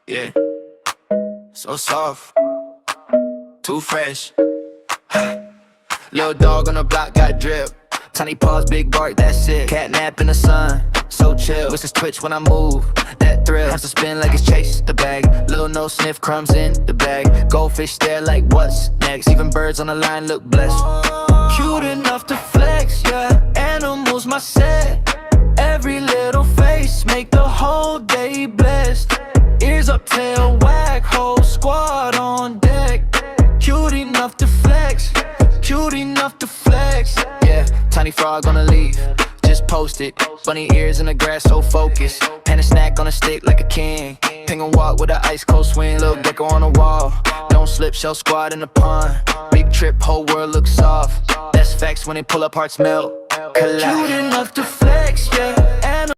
Yeah, so soft, too fresh. Little dog on the block got drip. Tiny paws, big bark, that's it. Cat nap in the sun, so chill. Whistles twitch when I move, that thrill. Has to spin like it's chase the bag. Little no sniff, crumbs in the bag. Goldfish stare like what's next. Even birds on the line look blessed. Cute enough to flex, yeah. Animals my set. Every little face make the whole day blessed. Ears up, tail wag, whole squad on deck. Cute enough to flex, cute enough to flex. Yeah, tiny frog on a leaf, just post it. Bunny ears in the grass, so focused. Pan a snack on a stick like a king. Penguin walk with an ice cold swing. Little gecko on the wall, don't slip, shell squad in the pond. Big trip, whole world looks soft. That's facts when they pull up, hearts melt. Collide. Cute enough to flex, yeah. And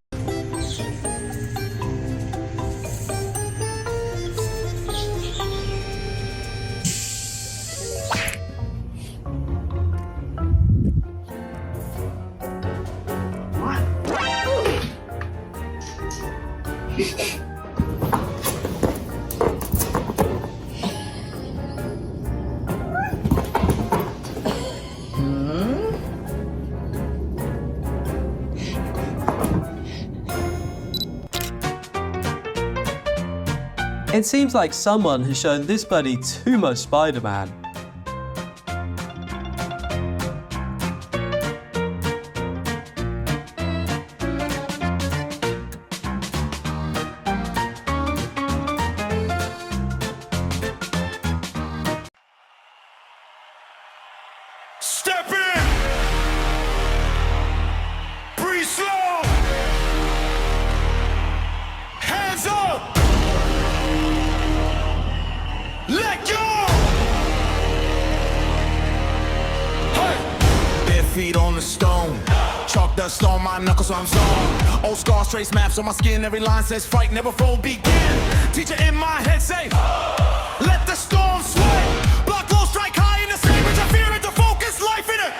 It seems like someone has shown this buddy too much Spider-Man. Step in! Breathe slow! Hands up! Let go! Hey! Bare feet on the stone. Chalk dust on my knuckles so I'm zoned. Old scars trace maps on my skin. Every line says fight, never fold, begin. Teacher in my head say, let the storm sway. Block low, strike high in the same. Reach a fear into focus, life in it.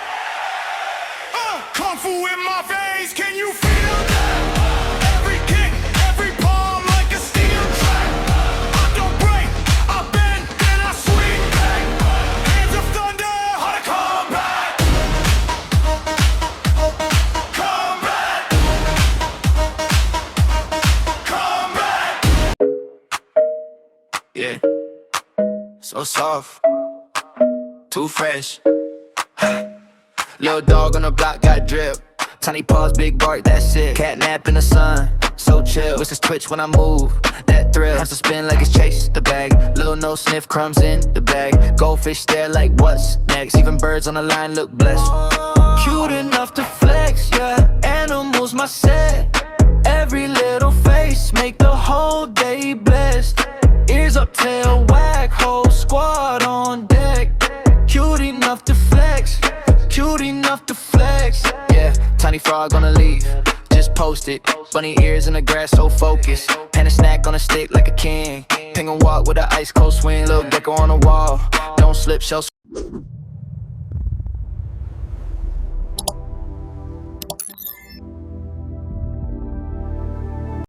Kung fu in my veins, can you feel that? Every kick, every palm like a steel trap. I don't break, I bend, then I swing back. Hands of thunder, how to combat. Combat. Combat. yeah, so soft, too fresh. Little dog on the block got drip. Tiny paws, big bark, that's it. Cat nap in the sun, so chill. Whistles twitch when I move, that thrill. Has to spin like it's chase the bag. Little no sniff, crumbs in the bag. Goldfish stare like what's next. Even birds on the line look blessed. Cute enough to flex, yeah. Animals my set. Every little face make the whole day blessed. Ears up, tail wag, whole squad on deck. Cute enough to flex, cute enough to flex. Yeah, tiny frog on a leaf, just post it. Bunny ears in the grass, so focused. Pan a snack on a stick like a king. Penguin walk with an ice cold swing. Little gecko on the wall, don't slip, shell